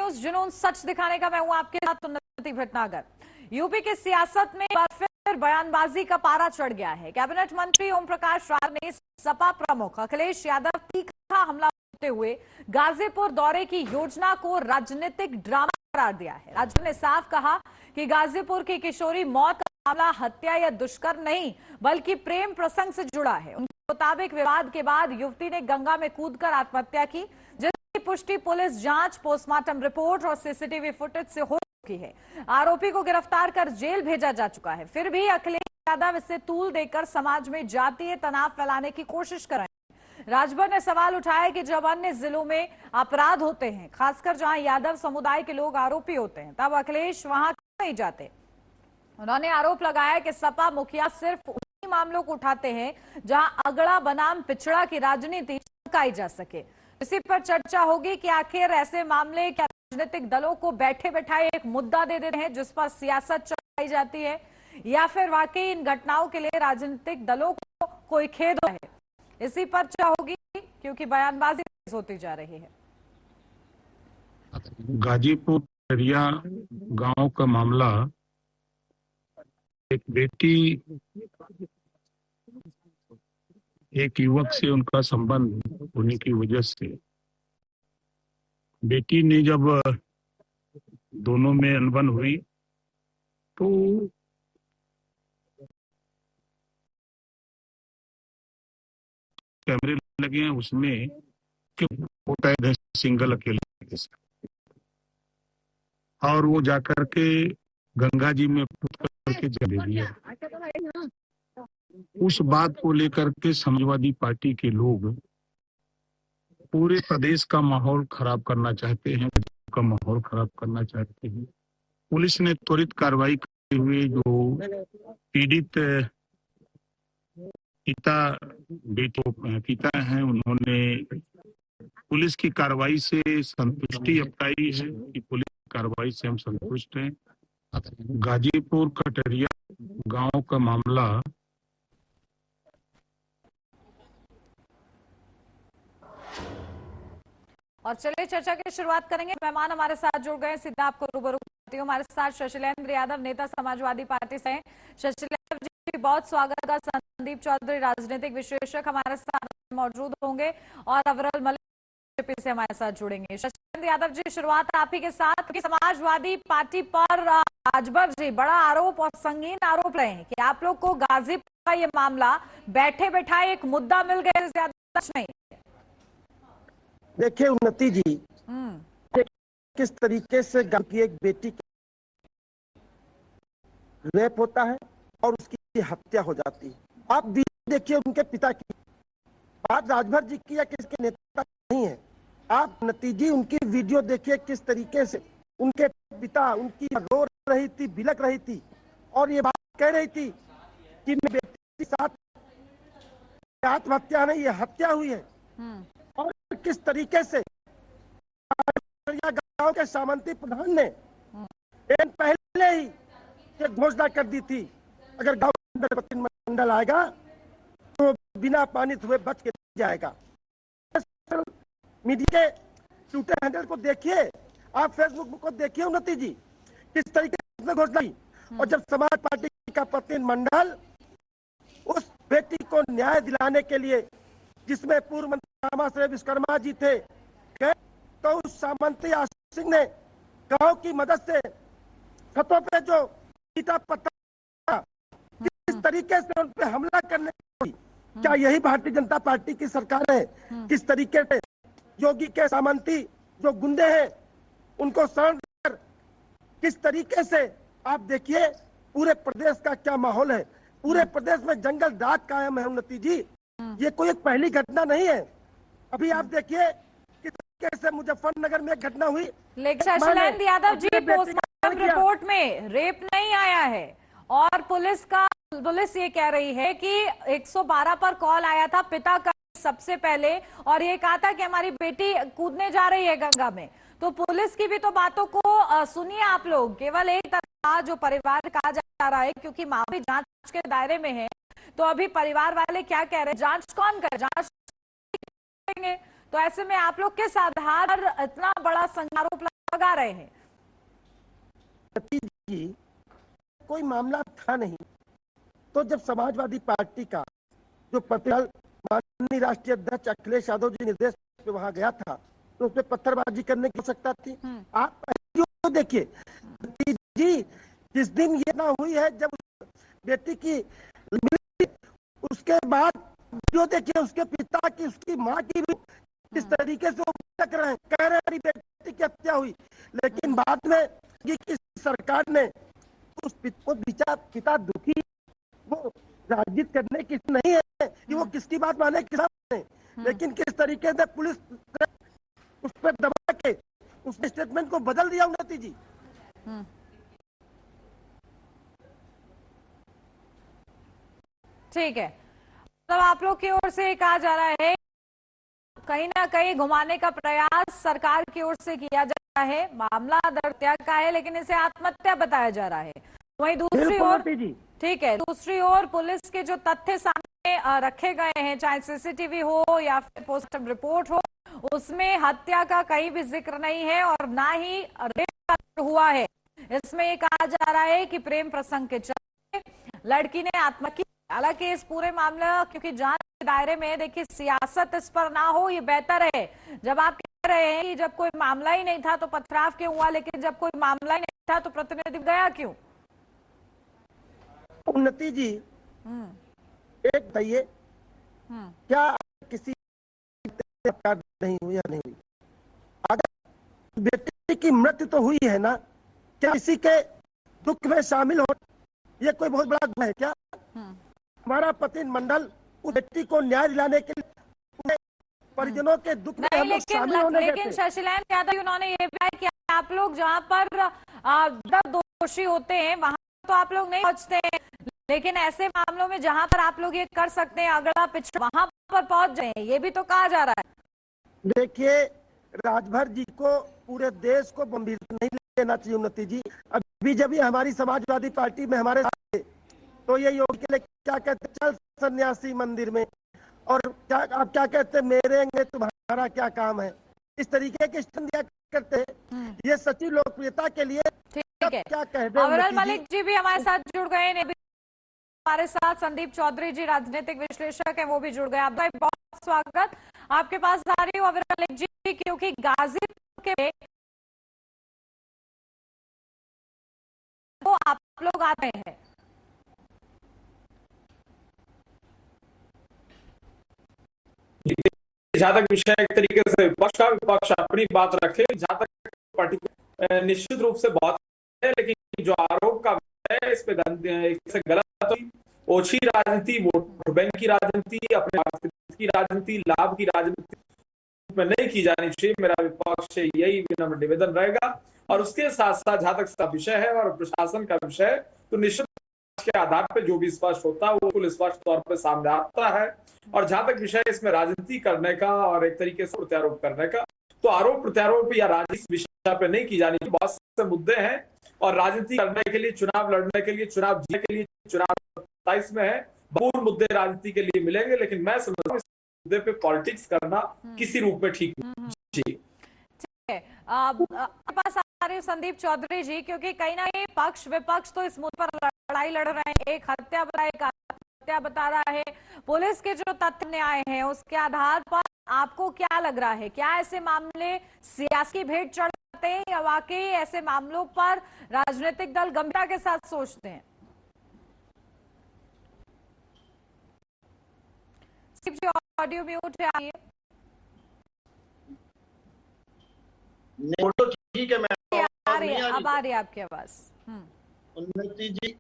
News जुनून सच दिखाने का मैं हूं आपके साथ उन्नति भटनागर। यूपी की सियासत में एक बार फिर बयानबाजी का पारा चढ़ गया है। कैबिनेट मंत्री ओम प्रकाश रावत ने सपा प्रमुख अखिलेश यादव तीखा हमला करते हुए गाजीपुर दौरे की योजना को राजनीतिक ड्रामा करार दिया है। राज्य ने साफ कहा कि गाजीपुर की किशोरी मौत का मामला हत्या या दुष्कर्म नहीं बल्कि प्रेम प्रसंग से जुड़ा है। उनके मुताबिक विवाद के बाद युवती ने गंगा में कूदकर आत्महत्या की, जिसकी पुष्टि पुलिस जांच, पोस्टमार्टम रिपोर्ट और सीसीटीवी फुटेज से हो चुकी है। आरोपी को गिरफ्तार कर जेल भेजा जा चुका है। फिर भी अखिलेश यादव इसे तूल देकर समाज में जातीय तनाव फैलाने की कोशिश कर रहे हैं। राजभर ने सवाल उठाया कि जब अन्य जिलों में अपराध होते हैं, खासकर जहां यादव समुदाय के लोग आरोपी होते हैं, तब अखिलेश वहां क्यों नहीं जाते। उन्होंने आरोप लगाया कि सपा मुखिया सिर्फ उन्हीं मामलों को उठाते हैं जहां अगड़ा बनाम पिछड़ा की राजनीति चमकाई जा सके। इसी पर चर्चा होगी कि आखिर ऐसे मामले क्या राजनीतिक दलों को बैठे बैठाए एक मुद्दा दे देते हैं जिस पर सियासत चलाई जाती है, या फिर वाकई इन घटनाओं के लिए राजनीतिक दलों को कोई खेद है। इसी पर चर्चा होगी क्योंकि बयानबाजी होती जा रही है। गाजीपुर दरिया गांव का मामला, एक बेटी एक युवक से उनका संबंध होने की वजह से बेटी ने जब दोनों में अनबन हुई तो कैमरे लगे हैं उसमें कि होता है सिंगल अकेले के साथ, और वो जाकर के गंगा जी में कूद करके जले दिया। उस बात को लेकर के समाजवादी पार्टी के लोग पूरे प्रदेश का माहौल खराब करना चाहते हैं, का माहौल खराब करना चाहते हैं। पुलिस ने त्वरित कार्रवाई करते हुए जो पीड़ित पिता हैं, उन्होंने पुलिस की कार्रवाई से संतुष्टि जताई है कि पुलिस की कार्रवाई से हम संतुष्ट हैं। गाजीपुर कटरिया गांव का मामला और चलिए चर्चा की शुरुआत करेंगे। मेहमान हमारे साथ जुड़ गए, सीधा आपको रूबरू करती हूं। हमारे साथ शशिलेंद्र यादव, नेता समाजवादी पार्टी से हैं। शशिलेंद्र जी बहुत स्वागत का। संदीप चौधरी राजनीतिक विश्लेषक हमारे साथ मौजूद होंगे और अवरल मलिक बीजेपी से हमारे साथ जुड़ेंगे। शशिलेंद्र यादव जी, शुरुआत आप ही के साथ। समाजवादी पार्टी पर राजभर जी बड़ा आरोप और संगीन आरोप रहे हैं कि आप लोग को गाजीपुर का ये मामला बैठे बैठाए एक मुद्दा मिल गया, ज्यादा नहीं। देखिए उन्नति जी, किस तरीके से गांव की एक बेटी रेप होता है और उसकी हत्या हो जाती है। आप देखिए उनके पिता की बात, राजभर जी की या किसके नेता नहीं है। आप नतीजी उनकी वीडियो देखिए, किस तरीके से उनके पिता उनकी रो रही थी, बिलक रही थी और ये बात कह रही थी कि मेरी बेटी के साथ आत्महत्या नहीं, ये हत्या हुई है। और किस तरीके से गांव के सामंती प्रधान ने पहले ही ये घोषणा कर दी थी, अगर गांव के अंदर प्रतिनिधिमंडल आएगा तो बिना पानी हुए बच के जाएगा। मीडिया के ट्विटर हैंडल को देखिए, आप फेसबुक को देखिए उन्नति जी, किस तरीके से घोषणा की। और जब समाज पार्टी का प्रतिनिधिमंडल उस बेटी को न्याय दिलाने के लिए, जिसमें पूर्व मंत्री रामाश्रय विश्वकर्मा जी थे, तो उस सामंती आशीष सिंह ने गांव की मदद से छतों पे जो ईटा पत्थर किस तरीके से उन पे हमला करने की, क्या यही भारतीय जनता पार्टी की सरकार है? किस तरीके से योगी के सामंती जो गुंडे हैं उनको शरण कर, किस तरीके से आप देखिए पूरे प्रदेश का क्या माहौल है। पूरे प्रदेश में जंगल राज कायम है उन्नति जी, ये कोई एक पहली घटना नहीं है। अभी आप देखिए किस तरीके से मुजफ्फरनगर में एक घटना हुई, लेकिन शशिलेंद्र यादव जी, पोस्टमार्टम रिपोर्ट में रेप नहीं आया है और पुलिस ये कह रही है कि 112 पर कॉल आया था पिता का सबसे पहले और ये कहा था कि हमारी बेटी कूदने जा रही है गंगा में। तो पुलिस की भी तो बातों को सुनिए आप लोग। केवल एक तरफ जो परिवार कहा जा रहा है, क्योंकि मामले जांच के दायरे में है, तो अभी परिवार वाले क्या कह रहे हैं, जांच कौन करे, जांच करेंगे तो ऐसे में आप लोग किस आधार पर इतना बड़ा संज्ञारोप लगा रहे हैं? जी, कोई मामला था नहीं, तो जब समाजवादी पार्टी का जो प्रतिनिधि माननीय राष्ट्रीय अध्यक्ष अखिलेश यादव जी निर्देश पे वहां गया था, तो उसमें पत्थरबाजी करने की आवश्यकता थी? आप जो देखिए जी, जिस दिन ये ना हुई है, जब बेटी की उसके बाद जो देखिए उसके पिता की, उसकी माँ की भी इस तरीके से वो तक रहे, कह रहे हैं बेटी की हत्या हुई, लेकिन बाद में की सरकार ने उस पिता दुखी, वो राजनीति करने की नहीं है कि वो किसकी बात माने किस, लेकिन किस तरीके से पुलिस उस पर दबा के उसने स्टेटमेंट को बदल दिया उन्नति जी। ठीक है, तो आप लोग की ओर से कहा जा रहा है कहीं ना कहीं घुमाने का प्रयास सरकार की ओर से किया जा रहा है, मामला हत्या का है लेकिन इसे आत्महत्या बताया जा रहा है। वहीं दूसरी ओर, ठीक है, दूसरी ओर पुलिस के जो तथ्य सामने रखे गए हैं, चाहे सीसीटीवी हो या फिर पोस्टमार्टम रिपोर्ट हो, उसमें हत्या का कहीं भी जिक्र नहीं है और ना ही रेप हुआ है। इसमें ये कहा जा रहा है कि प्रेम प्रसंग के चलते लड़की ने आत्महत्या की। हालांकि इस पूरे मामला क्योंकि जांच के दायरे में, देखिए सियासत इस पर ना हो ये बेहतर है। जब आप कह रहे हैं कि जब कोई मामला ही नहीं था तो पथराव क्यों हुआ, लेकिन जब कोई मामला ही नहीं था तो प्रतिनिधि गया क्यों? उन्नति जी, एक बताइए, क्या किसी नहीं हुई या नहीं हुई? अगर बेटी की मृत्यु तो हुई है ना, क्या किसी के दुख में शामिल हो ये कोई बहुत बड़ा गुनाह है क्या? हमारा प्रतिनिधि मंडल उस बेटी को न्याय दिलाने के लिए परिजनों के दुख में हम शामिल होने गए थे। लेकिन शशिलाल यादव उन्होंने ये भी कहा कि आप लोग जहां पर दोषी होते हैं वहां तो आप लोग नहीं पहुंचते, लेकिन ऐसे मामलों में जहां पर आप लोग ये कर सकते हैं अगला पिछड़ा वहां पर पहुंच जाए, ये भी तो कहा जा रहा है। देखिए, राजभर जी को पूरे देश को गंभीरता नहीं लेना चाहिए उन्नति जी। अभी जब ये हमारी समाजवादी पार्टी में हमारे साथ तो ये योगी के लिए क्या कहते, चल सन्यासी मंदिर में, और क्या आप क्या कहते, मेरे अंगे तुम्हारा क्या काम है, इस तरीके के स्टैंड दिया करते हैं। ये सच्ची लोकप्रियता के लिए ठीक है, क्या कह दे। अविरल मलिक जी भी हमारे साथ जुड़ गए हैं, हमारे साथ संदीप चौधरी जी राजनीतिक विश्लेषक हैं, वो भी जुड़ गए। आपका बहुत स्वागत। आपके पास आ रही हूँ अविरल मलिक जी, क्योंकि गाजीपुर के तो आप लोग आ रहे हैं। जहां तक विषय एक तरीके से विपक्ष अपनी बात रखे, जहां तक पार्टी निश्चित रूप से बहुत है, लेकिन जो आरोप का है इस पे गलत ओछी राजनीति, वोट बैंक की राजनीति, अपने की राजनीति, लाभ की राजनीति में नहीं की जानी चाहिए। मेरा विपक्ष से यही विनम्र निवेदन रहेगा। और उसके साथ साथ जहां तक विषय है और प्रशासन का विषय है, तो निश्चित के आधार पर जो भी स्पष्ट होता है वो बिल्कुल स्पष्ट तौर पर सामने आता है। और जहां तक विषय इसमें राजनीति करने का और एक तरीके से प्रत्यारोप करने का, तो आरोप प्रत्यारोप या राजनीतिक विषय पे नहीं की जानी चाहिए। बहुत से मुद्दे हैं और राजनीति करने के लिए, चुनाव लड़ने के लिए, चुनाव जीतने के लिए, चुनाव 27 में है, बहुत मुद्दे राजनीति के लिए मिलेंगे, लेकिन मैं समझता हूँ इस मुद्दे पे पॉलिटिक्स करना किसी रूप में ठीक नहीं। आपके पास आ रही संदीप चौधरी जी, क्योंकि कहीं ना कहीं पक्ष विपक्ष तो इस मुद्दे पर लड़ाई लड़ रहे हैं। एक हत्या बता रहा है, पुलिस के जो तथ्य आए हैं उसके आधार पर आपको क्या लग रहा है, क्या ऐसे मामले सियासी भेंट चढ़ते हैं या वाकई ऐसे मामलों पर राजनीतिक दल गंभीरता के साथ सोचते हैं? ऑडियो म्यूट है, आइए। ठीक है, मैं अब आ रही है आपकी आवाज। उन्नति जी,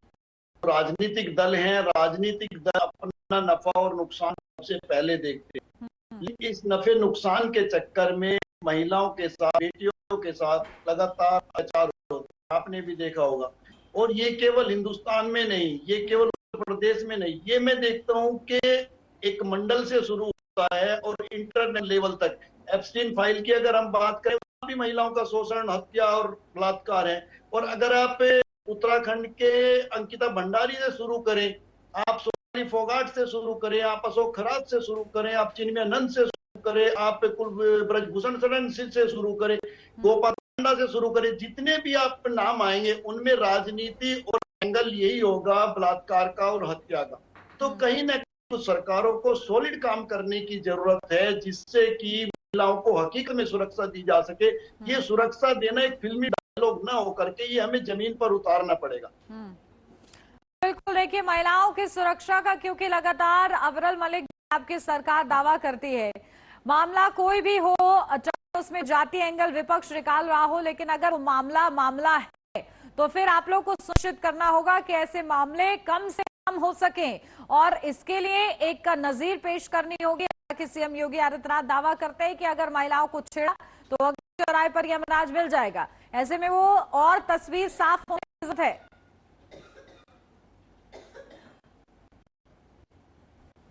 राजनीतिक दल हैं, राजनीतिक दल अपना नफा और नुकसान सबसे पहले देखते हैं, लेकिन इस नफे नुकसान के चक्कर में महिलाओं के साथ, बेटियों के साथ लगातार अत्याचार होते हैं। आपने भी देखा होगा। और ये केवल हिंदुस्तान में नहीं, ये केवल उत्तर प्रदेश में नहीं, ये मैं देखता हूँ कि एक मंडल से शुरू होता है और इंटरनेशनल लेवल तक। एप्स्टीन फाइल की अगर हम बात करें, भी महिलाओं का शोषण, हत्या और बलात्कार है। और अगर आप उत्तराखंड के अंकिता भंडारी से शुरू करें, आप सोनाली फोगाट से शुरू करें, आप अशोक खरात से शुरू करें, आप चिन्मयानंद से शुरू करें, आप ब्रजभूषण शरण से शुरू करें, गोपाल से शुरू करें, जितने भी आप नाम आएंगे उनमें राजनीति और एंगल यही होगा बलात्कार का और हत्या का। तो कहीं ना कहीं तो सरकारों को सॉलिड काम करने की जरूरत है, जिससे कि महिलाओं को हकीकत में सुरक्षा दी जा सके। ये सुरक्षा देना एक फिल्मी डायलॉग ना होकर के ये हमें जमीन पर उतारना पड़ेगा। बिल्कुल, देखिए महिलाओं की सुरक्षा का क्योंकि लगातार अबरल मलिक आपकी सरकार दावा करती है, मामला कोई भी हो चाहे उसमें जाति एंगल विपक्ष निकाल रहा हो, लेकिन अगर वो मामला है तो फिर आप लोग को सुनिश्चित करना होगा कि ऐसे मामले कम से कम हो सके और इसके लिए एक नजीर पेश करनी होगी। कि सीएम योगी आदित्यनाथ दावा करते हैं कि अगर महिलाओं को छेड़ा तो चौराहे पर यमराज मिल जाएगा। ऐसे में वो और तस्वीर साफ होने की जरूरत है।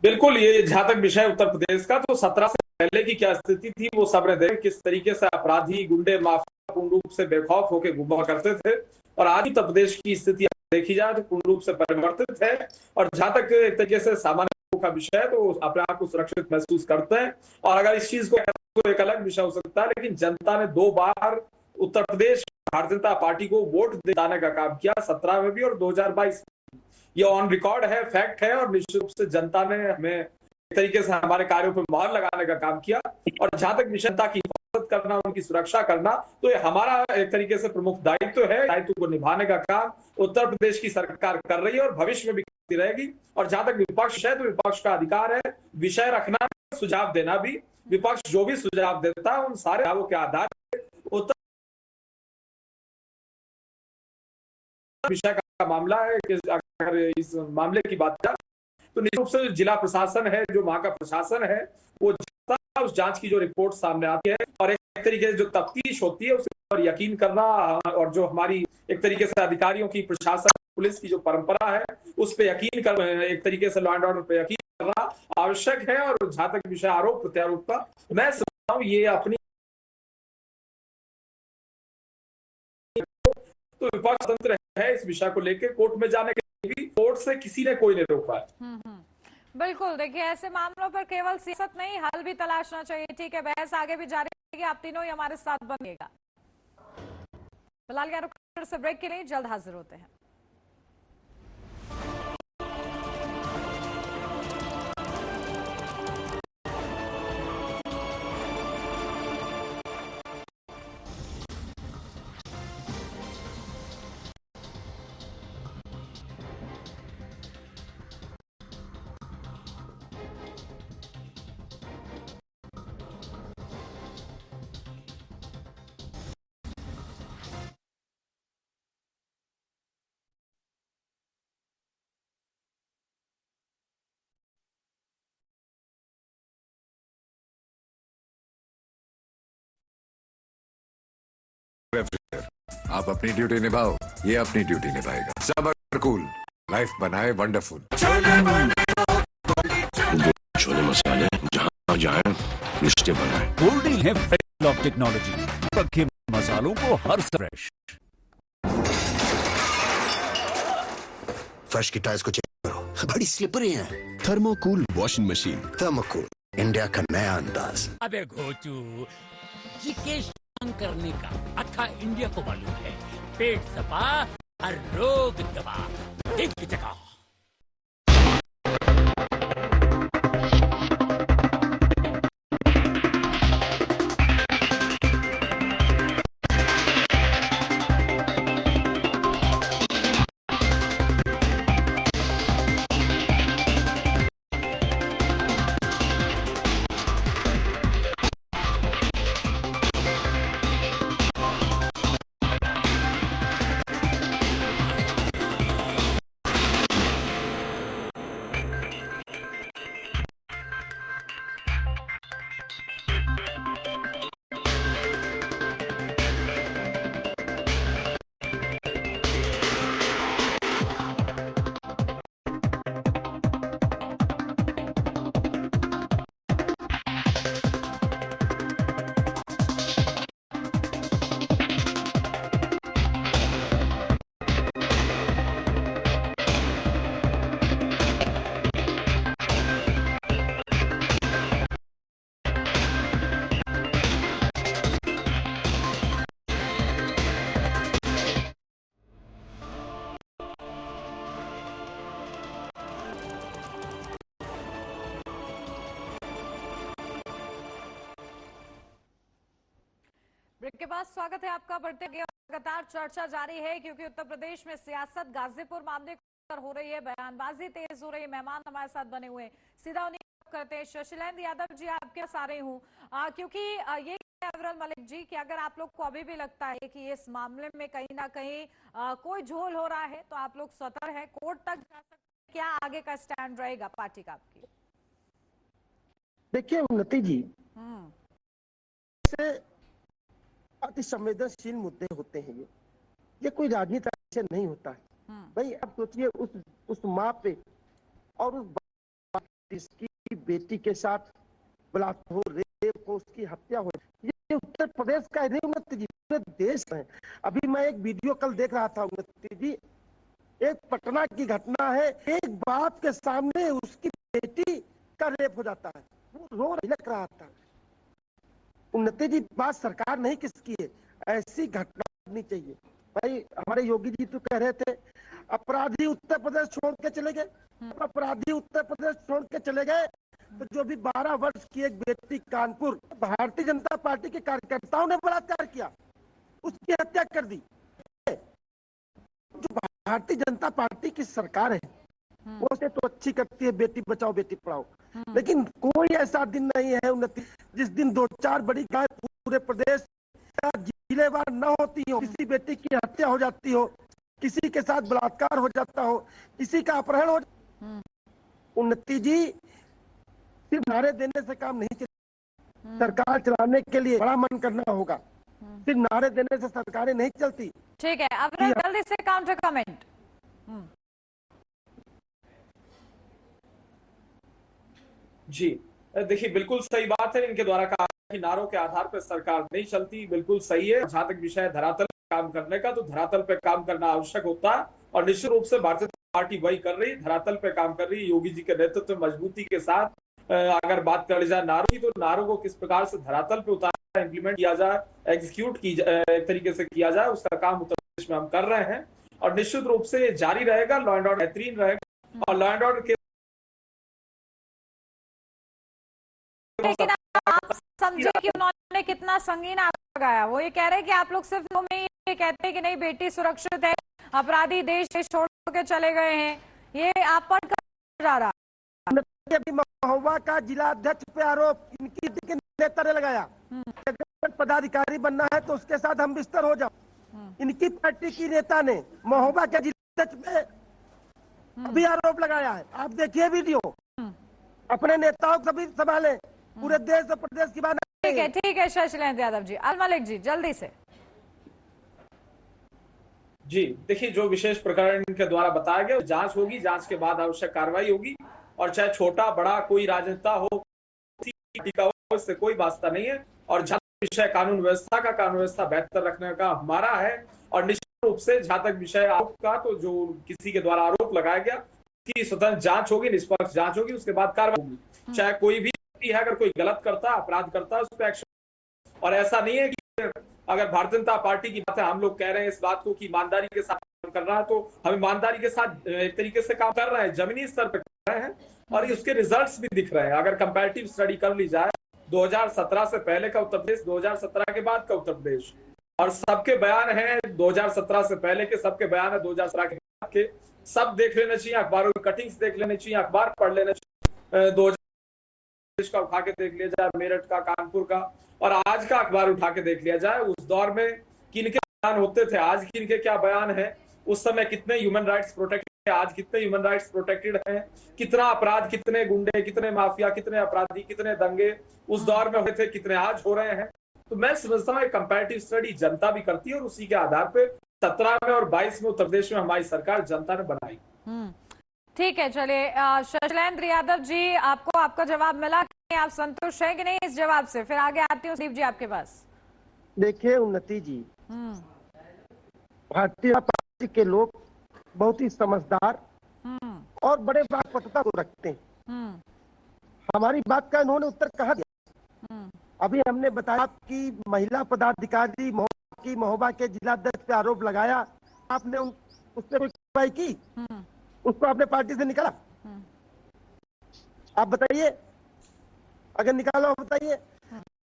बिल्कुल, ये जहां तक विषय उत्तर प्रदेश का, तो 17 से पहले की क्या स्थिति थी वो सबने देख, किस तरीके से अपराधी गुंडे माफिया पूर्ण रूप से बेखौफ होकर घुमा करते थे, और आज उत्तर प्रदेश की स्थिति देखी जाए तो पूर्ण रूप से परिवर्तित है। और जहां तक एक तरीके से सामान्य का विषय है तो अपने आप को सुरक्षित महसूस करते हैं। और अगर इस चीज को तो एक अलग विषय हो सकता है, लेकिन जनता ने 2 बार उत्तर प्रदेश भारतीय जनता पार्टी को वोट दिलाने का काम किया, 17 में भी और 2022 में। ये ऑन रिकॉर्ड है, फैक्ट है, और निश्चित रूप से जनता ने हमें एक तरीके से हमारे कार्यों पर मोहर लगाने का काम किया। और जहां तक जनता की हिफाजत करना, उनकी सुरक्षा करना, तो ये हमारा एक तरीके से प्रमुख दायित्व है। दायित्व को निभाने का काम उत्तर प्रदेश की सरकार कर रही है और भविष्य में भी करती रहेगी। और जहां तक विपक्ष है तो विपक्ष का अधिकार है विषय रखना, सुझाव देना भी। विपक्ष जो भी सुझाव देता है उन सारे सुझावों के आधार पर उत्तर विषय का मामला है कि अगर इस मामले की बात करें तो निश्चित रूप से जिला प्रशासन है, जो वहां का प्रशासन है, वो उस जांच की जो रिपोर्ट सामने आती है और एक तरीके से जो तफ्तीश होती है उस पर यकीन करना, और जो हमारी एक तरीके से अधिकारियों की, प्रशासन, पुलिस की जो परंपरा है उस पर यकीन कर, एक तरीके से लॉ एंड ऑर्डर पर यकीन करना आवश्यक है। और जहां तक विषय आरोप प्रत्यारोप का, मैं समझता हूँ ये अपनी तो विपक्ष तंत्र है इस विषय को लेकर कोर्ट में जाने के लिए, कोर्ट से किसी ने कोई नहीं रोका है। बिल्कुल, देखिए ऐसे मामलों पर केवल सियासत नहीं, हल भी तलाशना चाहिए। ठीक है, बहस आगे भी जारी रहेगी, आप तीनों ही हमारे साथ बनिएगा। फिलहाल से ब्रेक के लिए जल्द हाजिर होते हैं। आप अपनी ड्यूटी निभाओ, ये अपनी ड्यूटी निभाएगा। सब कूल लाइफ बनाए वंडरफुल। छोले मसाले जहाँ जाए रिश्ते बनाए। गोल्डी है फ्रेश लॉक टेक्नोलॉजी, रखे मसालों को हर फ्रेश। फर्श की टाइल्स को चेक करो, बड़ी स्लिपरी हैं। थर्मोकूल वॉशिंग मशीन। थर्मोकूल, इंडिया का नया अंदाज। अबे घोचू, जी करने का अथा इंडिया को मालूम है। पेट सफा हर रोग दवा, एक जगह। के बाद स्वागत है आपका। बढ़ते गए लगातार चर्चा जारी है क्योंकि उत्तर प्रदेश में सियासत गाजीपुर मामले पर हो रही है, बयानबाजी तेज हो रही है। मेहमान हमारे साथ बने हुए, सीधा उन्हें करते हैं। शशिलेंद्र यादव जी, आपके पास आ रही हूँ क्योंकि ये अविरल मलिक जी कि अगर आप लोग को अभी भी लगता है कि इस मामले में कहीं ना कहीं कोई झोल हो रहा है तो आप लोग सतर्क है, कोर्ट तक जा सकते हैं, क्या आगे का स्टैंड रहेगा पार्टी का आपकी? देखिए उन्नति जी, से अति संवेदनशील मुद्दे होते हैं ये कोई राजनीति से नहीं होता है भाई। आप सोचिए उस माँ पे और उस जिसकी बेटी के साथ बलात्कार हो, रेप हो, उसकी हत्या हो, ये उत्तर प्रदेश का नहीं उन्नति जी, पूरे देश है। अभी मैं एक वीडियो कल देख रहा था उन्नति जी, एक पटना की घटना है, एक बाप के सामने उसकी बेटी का रेप हो जाता है, वो रो लग रहा था। उन्नति जी, बात सरकार नहीं किसकी है, ऐसी घटना करनी चाहिए भाई। हमारे योगी जी तो कह रहे थे अपराधी उत्तर प्रदेश छोड़ के चले गए, अपराधी उत्तर प्रदेश छोड़ के चले गए तो जो भी 12 वर्ष की एक बेटी कानपुर, भारतीय जनता पार्टी के कार्यकर्ताओं ने बलात्कार किया, उसकी हत्या कर दी। जो भारतीय जनता पार्टी की सरकार है वो से तो अच्छी करती है, बेटी बचाओ बेटी पढ़ाओ, लेकिन कोई ऐसा दिन नहीं है उन्नति जिस दिन 2-4 बड़ी गाय पूरे प्रदेश जिलेवार न होती हो, किसी बेटी की हत्या हो जाती हो, किसी के साथ बलात्कार हो जाता हो, किसी का अपहरण हो। उन्नति जी, सिर्फ नारे देने से काम नहीं चलता, सरकार चलाने के लिए बड़ा मन करना होगा, सिर्फ नारे देने से सरकारें नहीं चलती। ठीक है, अब जल्दी से काउंटर कमेंट। जी देखिए, बिल्कुल सही बात है। इनके द्वारा कहा कि नारों के आधार पर सरकार नहीं चलती, बिल्कुल सही है। जहां तक विषय धरातल पे काम करने का, तो धरातल पे काम करना आवश्यक होता है और निश्चित रूप से भारतीय जनता पार्टी वही कर रही, धरातल पे काम कर रही है। योगी जी के नेतृत्व में मजबूती के साथ अगर बात कर जाए नारों की, तो नारों को किस प्रकार से धरातल पे उतारा, इंप्लीमेंट किया जाए, एग्जीक्यूट की एक तरीके से किया जाए, उसका काम उत्तर प्रदेश में हम कर रहे हैं और निश्चित रूप से जारी रहेगा। लॉ एंड ऑर्डर बेहतरीन रहेगा और लॉ एंड ऑर्डर के आप समझे कि उन्होंने कितना संगीन आरोप लगाया। वो ये कह रहे हैं कि आप लोग सिर्फ में ये कहते हैं कि नहीं बेटी सुरक्षित है, अपराधी देश छोड़ के चले गए हैं, ये आप पर जा रहा। अभी महोबा का जिला अध्यक्ष पे आरोप इनकी नेता ने लगाया, अगर पदाधिकारी बनना है तो उसके साथ हम बिस्तर हो जाओ। इनकी पार्टी की नेता ने महोबा के जिला अध्यक्ष पे अभी आरोप लगाया है। आप देखिए वीडियो, अपने नेताओं को सभी संभाले, पूरे देश और प्रदेश की बात। ठीक है शशिलेंद्र यादव जी। अल मलिक जी, जल्दी से। जी देखिए, जो विशेष प्रकरण इनके द्वारा बताया गया, जांच होगी, जांच के बाद आवश्यक कार्रवाई होगी और चाहे छोटा बड़ा कोई राजनेता हो, इससे कोई वास्ता नहीं है। और जहां विषय कानून व्यवस्था बेहतर रखने का हमारा है और निश्चित रूप से जहां तक विषय आरोप का, तो जो किसी के द्वारा आरोप लगाया गया की स्वतंत्र जांच होगी, निष्पक्ष जांच होगी, उसके बाद कार्रवाई होगी। चाहे कोई भी है, अगर कोई गलत करता है, अपराध करता है, उस पर एक्शन। और ऐसा नहीं है कि अगर भारतीय जनता पार्टी की बात है, हम लोग कह रहे हैं इस बात को कि ईमानदारी के साथ काम कर रहा है, तो हम ईमानदारी के साथ एक तरीके से काम कर रहे हैं, जमीनी स्तर पर कर रहे हैं और उसके रिजल्ट्स भी दिख रहे हैं। अगर कंपैरेटिव स्टडी कर ली जाए 2017 से पहले का उत्तर प्रदेश, 2017 के बाद का उत्तर प्रदेश, और सबके बयान है 2017 से पहले के, सबके बयान है 2017 के बाद के, सब देख लेना चाहिए, अखबारों की कटिंग्स देख लेनी चाहिए, अखबार पढ़ लेना चाहिए। 2000 का उठा के देख लिया जाए, मेरठ का, कानपुर का, और आज का अखबार उठा के देख लिया जाए, उस दौर में किनके बयान होते थे, आज किनके क्या बयान है, उस समय कितने ह्यूमन राइट्स प्रोटेक्टेड है, आज कितने ह्यूमन राइट्स प्रोटेक्टेड हैं, कितना अपराध, कितने गुंडे, कितने माफिया, कितने अपराधी, कितने दंगे उस दौर में हुए थे, कितने आज हो रहे हैं। तो मैं समझता हूँ कंपैरेटिव स्टडी जनता भी करती है और उसी के आधार पे 17 में और 22 में उत्तर प्रदेश में हमारी सरकार जनता ने बनाई। ठीक है, चलिए शशिलेंद्र यादव जी, आपको आपका जवाब मिला कि आप संतुष्ट हैं कि नहीं इस जवाब से? फिर आगे आती हूँ संदीप जी आपके पास। देखिए उन्नति जी, भारतीय पार्टी के लोग बहुत ही समझदार और बड़े वाकपटुता को रखते हैं। हमारी बात का इन्होंने उत्तर कहा दिया। अभी हमने बताया कि महिला पदाधिकारी महोबा के जिला अध्यक्ष पे आरोप लगाया, आपने उस पर कोई कार्रवाई की? उसको आपने पार्टी से निकाला? आप बताइए, अगर निकालो बताइए।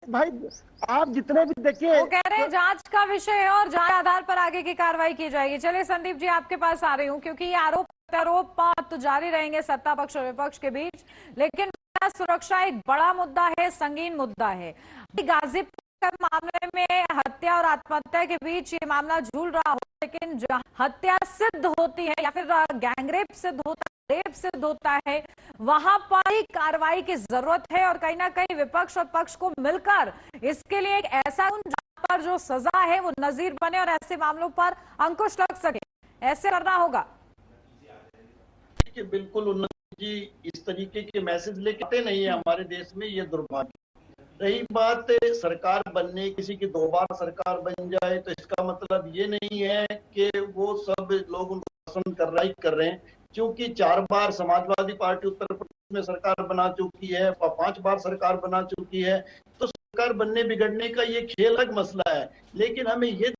भाई आप जितने भी देखिए, वो कह रहे हैं जांच का विषय है और जांच आधार पर आगे की कार्रवाई की जाएगी। चलिए संदीप जी आपके पास आ रही हूँ, क्योंकि ये आरोप प्रत्यारोप तो जारी रहेंगे सत्ता पक्ष और विपक्ष के बीच, लेकिन सुरक्षा एक बड़ा मुद्दा है, संगीन मुद्दा है। गाजीपुर के मामले में हत्या और आत्महत्या के बीच ये मामला झूल रहा हो, लेकिन हत्या सिद्ध होती है या फिर गैंगरेप सिद्ध होता है, रेप सिद्ध होता है, वहां पर ही कार्रवाई की जरूरत है। और कहीं ना कहीं विपक्ष और पक्ष को मिलकर इसके लिए एक ऐसा जहां पर जो सजा है वो नजीर बने और ऐसे मामलों पर अंकुश लग सके, ऐसे करना होगा। बिल्कुल उन्नति जी इस तरीके के मैसेज लेके आते नहीं है हमारे देश में, ये दुर्भाग्य। रही बात सरकार बनने, किसी की 2 बार सरकार बन जाए तो इसका मतलब ये नहीं है कि वो सब लोग उनको पसंद कर रहे हैं, क्योंकि 4 बार समाजवादी पार्टी उत्तर प्रदेश में सरकार बना चुकी है, 5 बार सरकार बना चुकी है, तो सरकार बनने बिगड़ने का ये खेल अलग मसला है। लेकिन हमें ये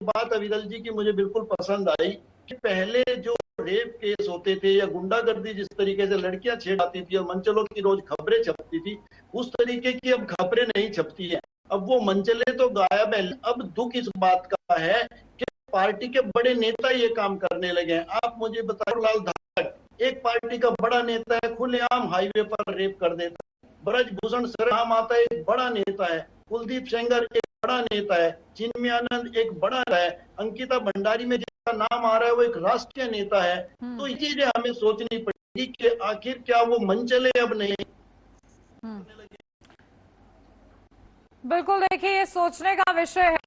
बात अविरल जी की मुझे बिल्कुल पसंद आई कि पहले जो रेप केस होते थे या गुंडागर्दी जिस तरीके से लड़कियां छेड़ाती थी और मंचलों की रोज खबरें छपती थी, उस तरीके की अब खबरें नहीं छपती है। अब वो मंचले तो गायब है। अब दुख इस बात का है कि पार्टी के बड़े नेता ये काम करने लगे हैं। आप मुझे बताओ, लाल धारक एक पार्टी का बड़ा नेता है, खुलेआम हाईवे पर रेप कर देता है। ब्रजभूषण शरण आता है, एक बड़ा नेता है। कुलदीप सेंगर एक बड़ा नेता है। चिन्मय आनंद एक बड़ा नेता है। अंकिता भंडारी में जिसका नाम आ रहा है वो एक राष्ट्रीय नेता है। तो ये चीजें हमें सोचनी पड़ेगी कि आखिर क्या वो मंचले अब नहीं। बिल्कुल, देखिए ये सोचने का विषय है।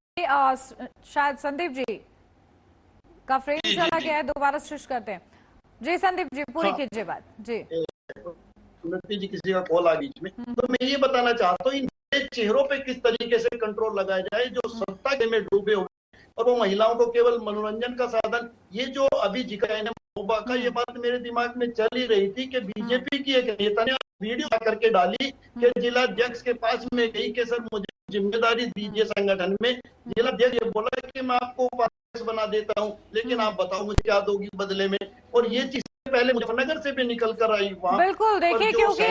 शायद संदीप जी का फ्रेम चला गया है, दोबारा सृष्ट करते हैं। जी संदीप जी पूरी कीजिए बात। जी उन्नति जी किसी का कॉल आ बीच में, तो मैं ये बताना चाहता हूँ इन चेहरों पे किस तरीके से कंट्रोल लगाया जाए जो सत्ता के में डूबे हुए और वो महिलाओं को केवल मनोरंजन का साधन। ये जो अभी जिक्र है मोबा का, ये बात मेरे दिमाग में चल ही रही थी कि बीजेपी की एक नेता ने वीडियो करके डाली कि जिलाध्यक्ष के पास में गई कि सर मुझे जिम्मेदारी दीजिए संगठन में। जिलाध्यक्ष ये बोला कि मैं आपको उपाध्यक्ष बना देता हूँ, लेकिन आप बताओ मुझे क्या दोगी बदले में। और ये चीज पहले मुजफ्फरनगर से भी निकल कर आई वहाँ। बिल्कुल, देखिए क्योंकि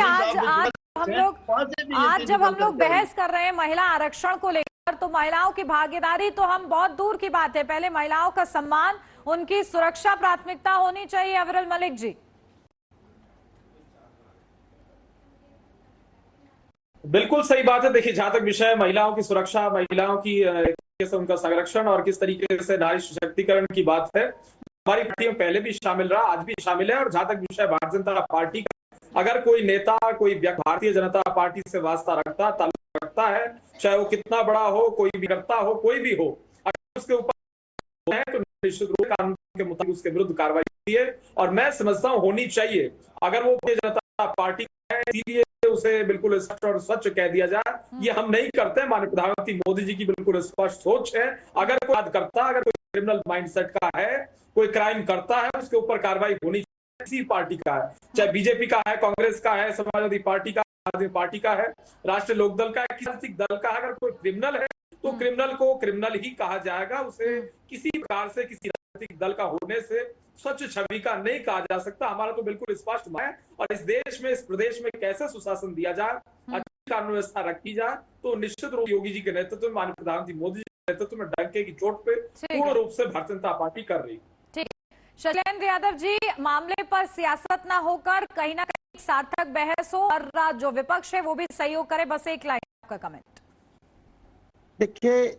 आज जब हम लोग बहस कर रहे हैं महिला आरक्षण को लेकर, तो महिलाओं की भागीदारी तो हम बहुत दूर की बात है, पहले महिलाओं का सम्मान, उनकी सुरक्षा प्राथमिकता होनी चाहिए। अविरल मलिक जी बिल्कुल सही बात है। देखिए जहां तक विषय है महिलाओं की सुरक्षा, महिलाओं की उनका संरक्षण और किस तरीके से नारी सशक्तिकरण की बात है, हमारी पार्टी में पहले भी शामिल रहा, आज भी शामिल है। और जहां तक विषय भारतीय जनता पार्टी का, अगर कोई नेता, कोई व्यक्ति भारतीय जनता पार्टी से वास्ता रखता, ताल्लुक रखता है, चाहे वो कितना बड़ा हो, कोई भी करता हो, कोई भी हो, अगर उसके ऊपर है तो निश्चित रूप से कानून के मुताबिक उसके विरुद्ध कार्रवाई होती है। और मैं समझता हूँ होनी चाहिए। अगर वो भारतीय जनता पार्टी है इसीलिए उसे बिल्कुल स्पष्ट और स्वच्छ कह दिया जाए, ये हम नहीं करते। माननीय प्रधानमंत्री मोदी जी की बिल्कुल स्पष्ट सोच है। अगर कोई बात करता, अगर कोई क्रिमिनल माइंडसेट का है, कोई क्राइम करता है, उसके ऊपर कार्रवाई होनी चाहिए। किसी पार्टी का है, चाहे बीजेपी का है, कांग्रेस का है, समाजवादी पार्टी का, आदमी पार्टी का है, राष्ट्रीय लोकदल का है, किसी दल का, अगर कोई क्रिमिनल है तो क्रिमिनल को क्रिमिनल ही कहा जाएगा। उसे किसी प्रकार से किसी राजनीतिक दल का होने से स्वच्छ छवि का नहीं कहा जा सकता। हमारा तो बिल्कुल स्पष्ट है। और इस देश में, इस प्रदेश में कैसे सुशासन दिया जाए, अच्छी कानून व्यवस्था रखी जाए, तो निश्चित रूप से योगी जी के नेतृत्व में, माननीय प्रधानमंत्री मोदी जी के नेतृत्व में डंके की चोट पे पूर्ण रूप से भारतीय जनता पार्टी कर रही। शैलेंद्र यादव जी, मामले पर सियासत ना होकर कहीं ना कहीं सार्थक बहस हो और जो विपक्ष है वो भी सहयोग करे, बस एक लाइन आपका कमेंट। देखिए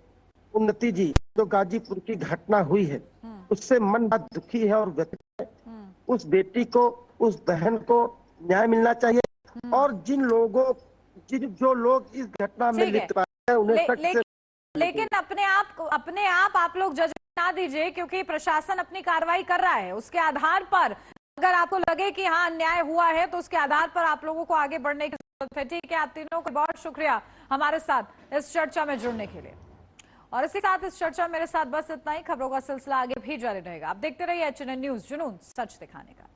उन्नति जी, जो गाजीपुर की घटना हुई है उससे मन बहुत दुखी है और व्यथित है। उस बेटी को, उस बहन को न्याय मिलना चाहिए। और जो लोग इस घटना में लिप्त हैं उन्हें लेकिन अपने आप लोग जज ना दीजिए, क्योंकि प्रशासन अपनी कार्रवाई कर रहा है। उसके आधार पर अगर आपको लगे कि हाँ अन्याय हुआ है तो उसके आधार पर आप लोगों को आगे बढ़ने की जरूरत है। ठीक है, आप तीनों को बहुत शुक्रिया हमारे साथ इस चर्चा में जुड़ने के लिए। और इसी साथ इस चर्चा मेरे साथ बस इतना ही। खबरों का सिलसिला आगे भी जारी रहेगा। आप देखते रहिए HNN न्यूज़, जुनून सच दिखाने का।